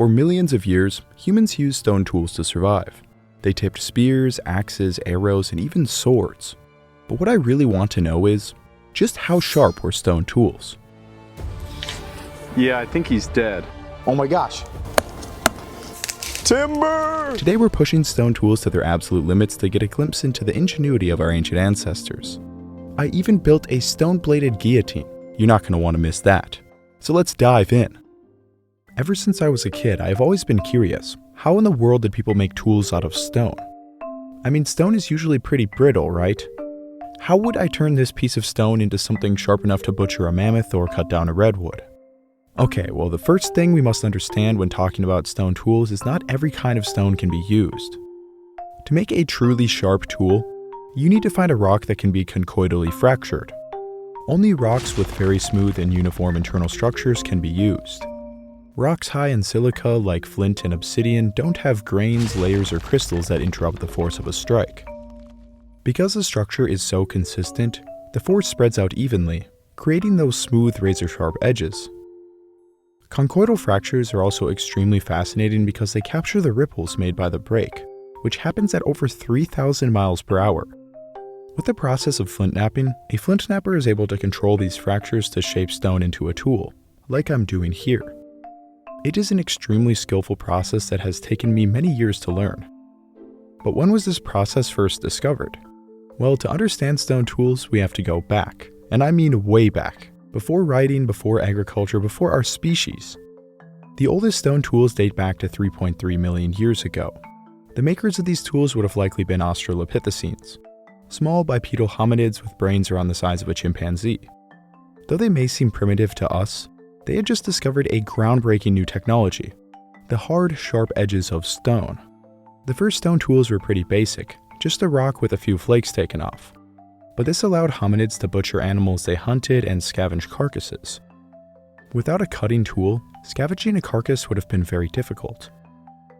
For millions of years, humans used stone tools to survive. They tipped spears, axes, arrows, and even swords. But what I really want to know is, just how sharp were stone tools? Yeah, I think he's dead. Oh my gosh. Timber! Today we're pushing stone tools to their absolute limits to get a glimpse into the ingenuity of our ancient ancestors. I even built a stone-bladed guillotine. You're not going to want to miss that. So let's dive in. Ever since I was a kid, I have always been curious. How in the world did people make tools out of stone? I mean, stone is usually pretty brittle, right? How would I turn this piece of stone into something sharp enough to butcher a mammoth or cut down a redwood? Okay, well, the first thing we must understand when talking about stone tools is not every kind of stone can be used. To make a truly sharp tool, you need to find a rock that can be conchoidally fractured. Only rocks with very smooth and uniform internal structures can be used. Rocks high in silica, like flint and obsidian, don't have grains, layers, or crystals that interrupt the force of a strike. Because the structure is so consistent, the force spreads out evenly, creating those smooth, razor-sharp edges. Conchoidal fractures are also extremely fascinating because they capture the ripples made by the break, which happens at over 3,000 miles per hour. With the process of flintknapping, a flintknapper is able to control these fractures to shape stone into a tool, like I'm doing here. It is an extremely skillful process that has taken me many years to learn. But when was this process first discovered? Well, to understand stone tools, we have to go back, and I mean way back, before writing, before agriculture, before our species. The oldest stone tools date back to 3.3 million years ago. The makers of these tools would have likely been Australopithecines, small bipedal hominids with brains around the size of a chimpanzee. Though they may seem primitive to us, they had just discovered a groundbreaking new technology, the hard, sharp edges of stone. The first stone tools were pretty basic, just a rock with a few flakes taken off. But this allowed hominids to butcher animals they hunted and scavenge carcasses. Without a cutting tool, scavenging a carcass would have been very difficult.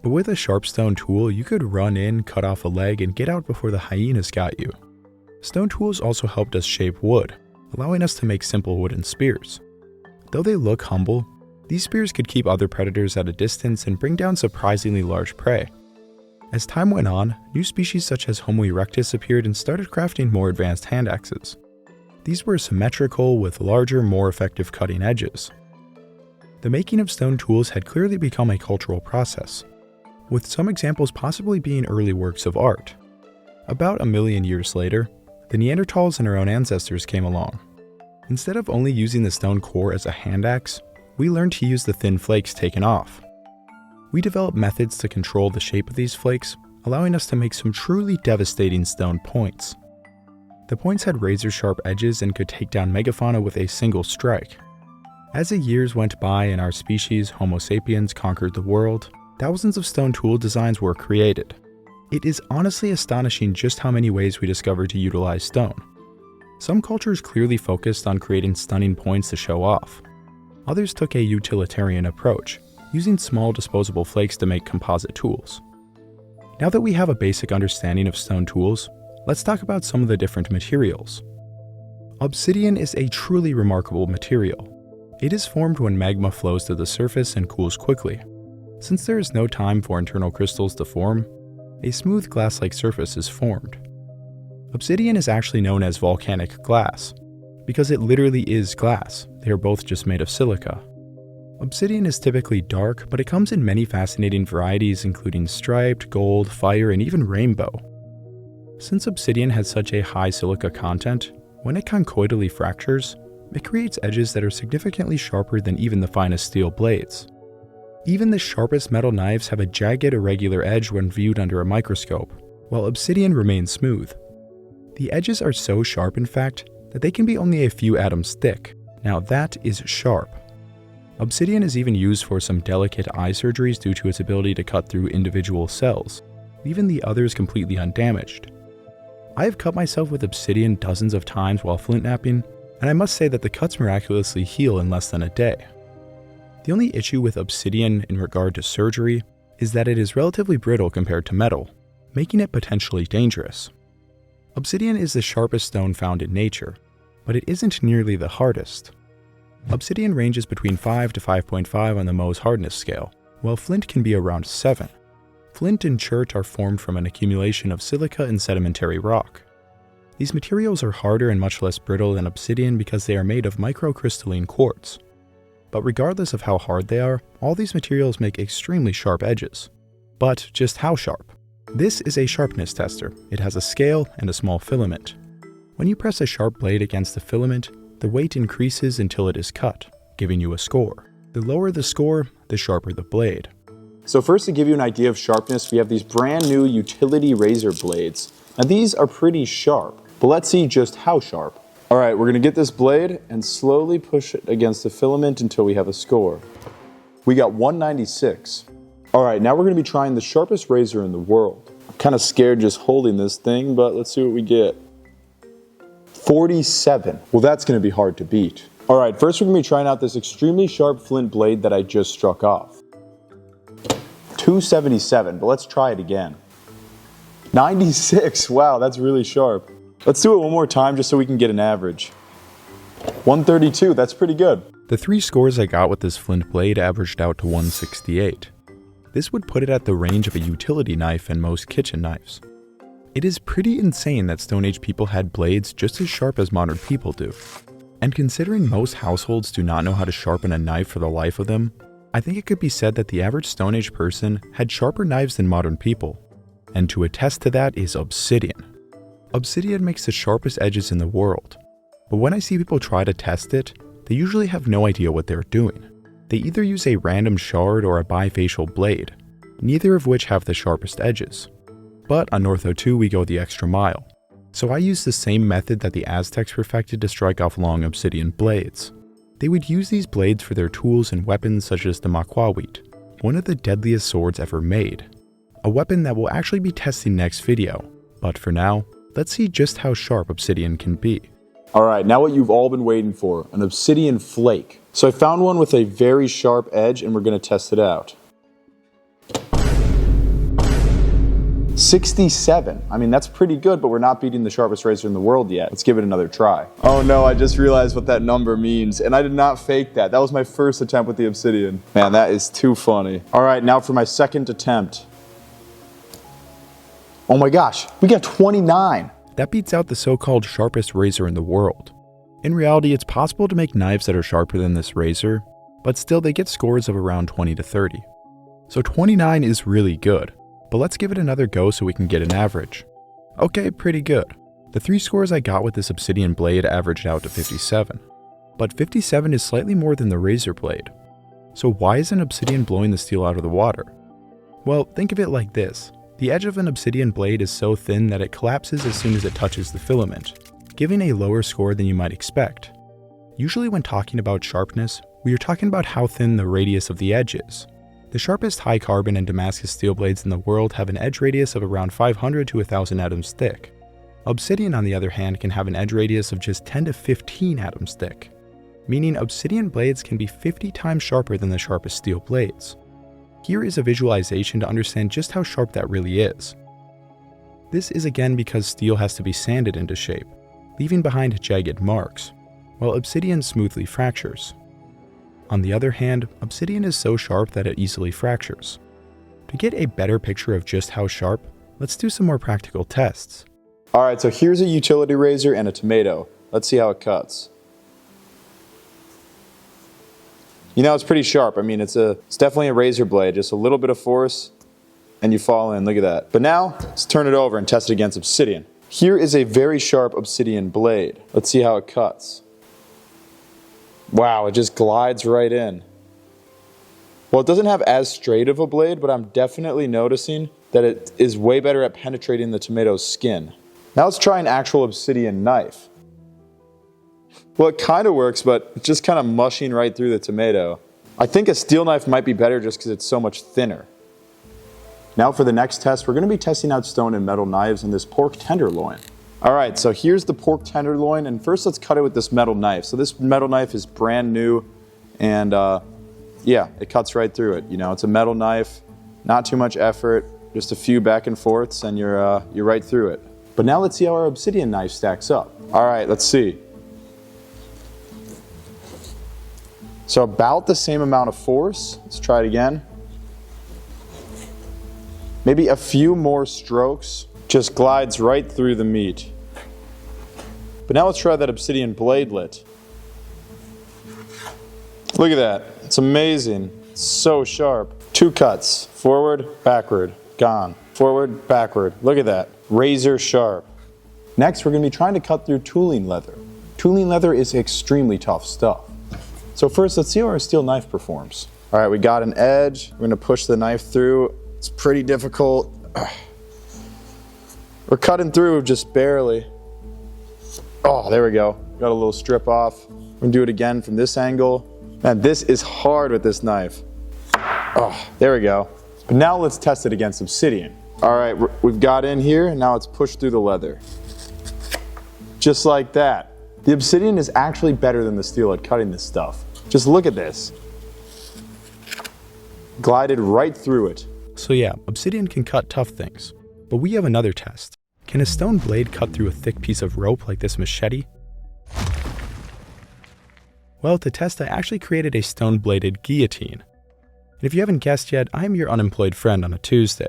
But with a sharp stone tool, you could run in, cut off a leg, and get out before the hyenas got you. Stone tools also helped us shape wood, allowing us to make simple wooden spears. Though they look humble, these spears could keep other predators at a distance and bring down surprisingly large prey. As time went on, new species such as Homo erectus appeared and started crafting more advanced hand axes. These were symmetrical with larger, more effective cutting edges. The making of stone tools had clearly become a cultural process, with some examples possibly being early works of art. About a million years later, the Neanderthals and our own ancestors came along. Instead of only using the stone core as a hand axe, we learned to use the thin flakes taken off. We developed methods to control the shape of these flakes, allowing us to make some truly devastating stone points. The points had razor-sharp edges and could take down megafauna with a single strike. As the years went by and our species, Homo sapiens, conquered the world, thousands of stone tool designs were created. It is honestly astonishing just how many ways we discovered to utilize stone. Some cultures clearly focused on creating stunning points to show off. Others took a utilitarian approach, using small disposable flakes to make composite tools. Now that we have a basic understanding of stone tools, let's talk about some of the different materials. Obsidian is a truly remarkable material. It is formed when magma flows to the surface and cools quickly. Since there is no time for internal crystals to form, a smooth glass-like surface is formed. Obsidian is actually known as volcanic glass, because it literally is glass. They are both just made of silica. Obsidian is typically dark, but it comes in many fascinating varieties including striped, gold, fire, and even rainbow. Since obsidian has such a high silica content, when it conchoidally fractures, it creates edges that are significantly sharper than even the finest steel blades. Even the sharpest metal knives have a jagged, irregular edge when viewed under a microscope, while obsidian remains smooth. The edges are so sharp, in fact, that they can be only a few atoms thick. Now that is sharp. Obsidian is even used for some delicate eye surgeries due to its ability to cut through individual cells, leaving the others completely undamaged. I have cut myself with obsidian dozens of times while flintknapping, and I must say that the cuts miraculously heal in less than a day. The only issue with obsidian in regard to surgery is that it is relatively brittle compared to metal, making it potentially dangerous. Obsidian is the sharpest stone found in nature, but it isn't nearly the hardest. Obsidian ranges between 5 to 5.5 on the Mohs hardness scale, while flint can be around 7. Flint and chert are formed from an accumulation of silica and sedimentary rock. These materials are harder and much less brittle than obsidian because they are made of microcrystalline quartz. But regardless of how hard they are, all these materials make extremely sharp edges. But just how sharp? This is a sharpness tester. It has a scale and a small filament. When you press a sharp blade against the filament, the weight increases until it is cut, giving you a score. The lower the score, the sharper the blade. So first, to give you an idea of sharpness, we have these brand new utility razor blades. Now these are pretty sharp, but let's see just how sharp. All right, we're gonna get this blade and slowly push it against the filament until we have a score. We got 196. All right, now we're gonna be trying the sharpest razor in the world. I'm kind of scared just holding this thing, but let's see what we get. 47. Well, that's gonna be hard to beat. All right, first we're gonna be trying out this extremely sharp flint blade that I just struck off. 277, but let's try it again. 96, wow, that's really sharp. Let's do it one more time just so we can get an average. 132, that's pretty good. The 3 scores I got with this flint blade averaged out to 168. This would put it at the range of a utility knife and most kitchen knives. It is pretty insane that Stone Age people had blades just as sharp as modern people do. And considering most households do not know how to sharpen a knife for the life of them, I think it could be said that the average Stone Age person had sharper knives than modern people. And to attest to that is Obsidian. Obsidian makes the sharpest edges in the world. But when I see people try to test it, they usually have no idea what they're doing. They either use a random shard or a bifacial blade, neither of which have the sharpest edges. But on Northo 2 we go the extra mile. So I use the same method that the Aztecs perfected to strike off long obsidian blades. They would use these blades for their tools and weapons such as the maquawit, one of the deadliest swords ever made. A weapon that we'll actually be testing next video, but for now, let's see just how sharp obsidian can be. All right, now what you've all been waiting for, an obsidian flake. So I found one with a very sharp edge and we're gonna test it out. 67. I mean, that's pretty good, but we're not beating the sharpest razor in the world yet. Let's give it another try. Oh no, I just realized what that number means, and I did not fake that. That was my first attempt with the obsidian. Man, that is too funny. All right, now for my second attempt. Oh my gosh, we got 29. That beats out the so-called sharpest razor in the world. In reality, it's possible to make knives that are sharper than this razor, but still they get scores of around 20 to 30. So 29 is really good. But let's give it another go so we can get an average. Okay, pretty good. The 3 scores I got with this obsidian blade averaged out to 57. But 57 is slightly more than the razor blade. So why isn't obsidian blowing the steel out of the water? Well, think of it like this. The edge of an obsidian blade is so thin that it collapses as soon as it touches the filament, giving a lower score than you might expect. Usually when talking about sharpness, we are talking about how thin the radius of the edge is. The sharpest high carbon and Damascus steel blades in the world have an edge radius of around 500 to 1000 atoms thick. Obsidian, on the other hand, can have an edge radius of just 10 to 15 atoms thick, meaning obsidian blades can be 50 times sharper than the sharpest steel blades. Here is a visualization to understand just how sharp that really is. This is again because steel has to be sanded into shape, leaving behind jagged marks, while obsidian smoothly fractures. On the other hand, obsidian is so sharp that it easily fractures. To get a better picture of just how sharp, let's do some more practical tests. All right, so here's a utility razor and a tomato. Let's see how it cuts. You know, it's pretty sharp. I mean, it's definitely a razor blade, just a little bit of force, and you fall in, look at that. But now, let's turn it over and test it against obsidian. Here is a very sharp obsidian blade. Let's see how it cuts. Wow, it just glides right in. Well, it doesn't have as straight of a blade, but I'm definitely noticing that it is way better at penetrating the tomato's skin. Now let's try an actual obsidian knife. Well, it kind of works, but it's just kind of mushing right through the tomato. I think a steel knife might be better just because it's so much thinner. Now for the next test, we're going to be testing out stone and metal knives in this pork tenderloin. All right, so here's the pork tenderloin, and first let's cut it with this metal knife. So this metal knife is brand new, and yeah, it cuts right through it. You know, it's a metal knife, not too much effort, just a few back and forths, and you're right through it. But now let's see how our obsidian knife stacks up. All right, let's see. So about the same amount of force. Let's try it again. Maybe a few more strokes, just glides right through the meat. But now let's try that obsidian bladelet. Look at that, it's amazing, it's so sharp. 2 cuts, forward, backward, gone. Forward, backward, look at that, razor sharp. Next, we're going to be trying to cut through tooling leather. Tooling leather is extremely tough stuff. So first, let's see how our steel knife performs. All right, we got an edge. We're going to push the knife through. It's pretty difficult. We're cutting through just barely. Oh, there we go. Got a little strip off. We're going to do it again from this angle. Man, this is hard with this knife. Oh, there we go. But now let's test it against obsidian. All right, we've got in here, and now let's push through the leather. Just like that. The obsidian is actually better than the steel at cutting this stuff. Just look at this. Glided right through it. So yeah, obsidian can cut tough things. But we have another test. Can a stone blade cut through a thick piece of rope like this machete? Well, to test, I actually created a stone-bladed guillotine. And if you haven't guessed yet, I'm your unemployed friend on a Tuesday.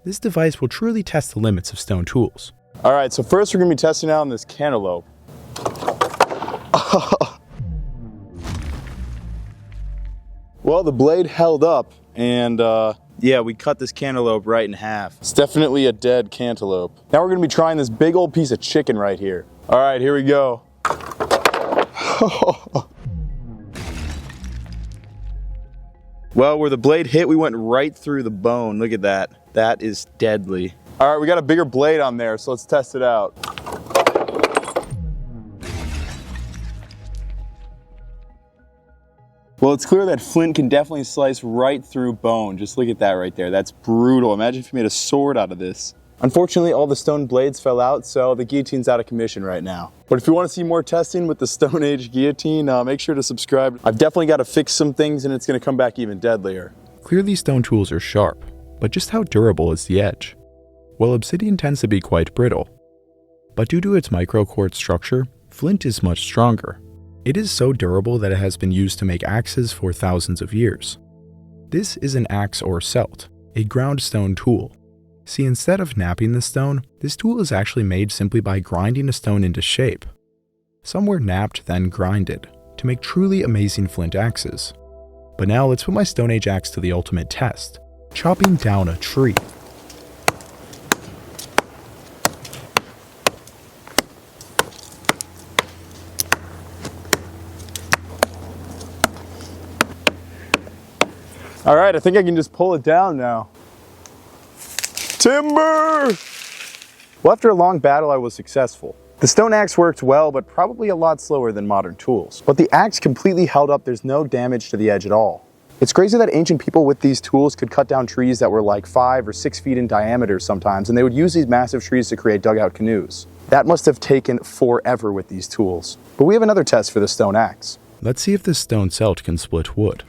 This device will truly test the limits of stone tools. All right, so first we're going to be testing out on this cantaloupe. Well, the blade held up, and yeah, we cut this cantaloupe right in half. It's definitely a dead cantaloupe. Now we're going to be trying this big old piece of chicken right here. All right, here we go. Well, where the blade hit, we went right through the bone. Look at that. That is deadly. All right, we got a bigger blade on there, so let's test it out. Well, it's clear that flint can definitely slice right through bone. Just look at that right there. That's brutal. Imagine if you made a sword out of this. Unfortunately, all the stone blades fell out, so the guillotine's out of commission right now. But if you want to see more testing with the Stone Age guillotine, make sure to subscribe. I've definitely got to fix some things, and it's going to come back even deadlier. Clearly, stone tools are sharp, but just how durable is the edge? Well, obsidian tends to be quite brittle. But due to its micro-quartz structure, flint is much stronger. It is so durable that it has been used to make axes for thousands of years. This is an axe or celt, a ground stone tool. See, instead of knapping the stone, this tool is actually made simply by grinding a stone into shape. Some were knapped, then grinded, to make truly amazing flint axes. But now let's put my Stone Age axe to the ultimate test, chopping down a tree. All right, I think I can just pull it down now. Timber! Well, after a long battle, I was successful. The stone axe worked well, but probably a lot slower than modern tools. But the axe completely held up. There's no damage to the edge at all. It's crazy that ancient people with these tools could cut down trees that were like 5 or 6 feet in diameter sometimes, and they would use these massive trees to create dugout canoes. That must have taken forever with these tools. But we have another test for the stone axe. Let's see if this stone celt can split wood.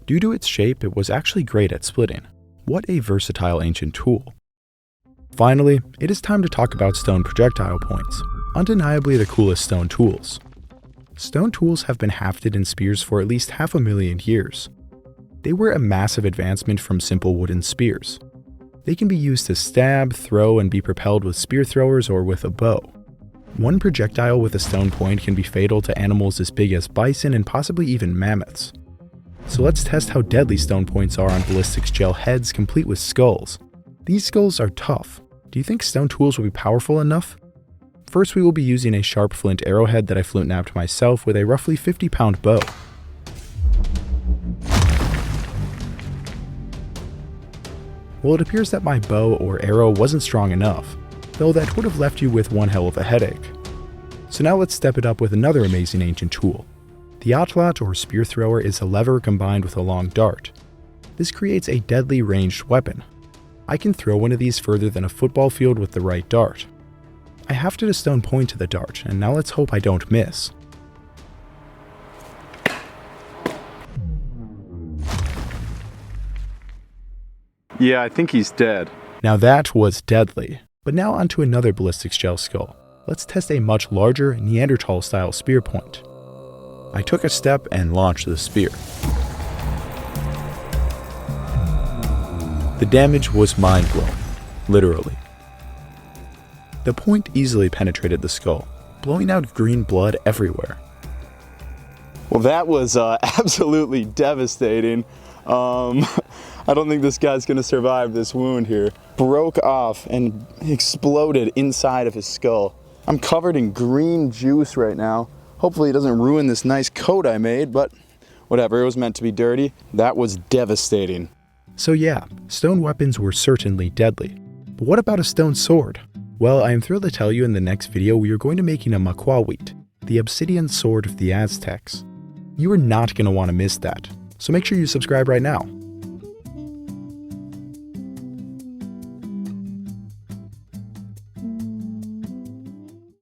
Due to its shape, it was actually great at splitting. What a versatile ancient tool. Finally, it is time to talk about stone projectile points, undeniably the coolest stone tools. Stone tools have been hafted in spears for at least 500,000 years. They were a massive advancement from simple wooden spears. They can be used to stab, throw, and be propelled with spear throwers or with a bow. One projectile with a stone point can be fatal to animals as big as bison and possibly even mammoths. So let's test how deadly stone points are on ballistics gel heads complete with skulls. These skulls are tough. Do you think stone tools will be powerful enough? First, we will be using a sharp flint arrowhead that I flint knapped myself with a roughly 50-pound bow. Well, it appears that my bow or arrow wasn't strong enough, though that would have left you with one hell of a headache. So now let's step it up with another amazing ancient tool. The atlat or spear thrower is a lever combined with a long dart. This creates a deadly ranged weapon. I can throw one of these further than a football field with the right dart. I hafted a stone point to the dart, and now let's hope I don't miss. Yeah, I think he's dead. Now that was deadly. But now onto another ballistics gel skull. Let's test a much larger Neanderthal-style spear point. I took a step and launched the spear. The damage was mind-blowing, literally. The point easily penetrated the skull, blowing out green blood everywhere. Well, that was absolutely devastating. I don't think this guy's gonna survive this wound here. Broke off and exploded inside of his skull. I'm covered in green juice right now. Hopefully it doesn't ruin this nice coat I made, but whatever, it was meant to be dirty. That was devastating. So yeah, stone weapons were certainly deadly. But what about a stone sword? Well, I am thrilled to tell you in the next video we are going to be making a maquawit, the obsidian sword of the Aztecs. You are not going to want to miss that, so make sure you subscribe right now.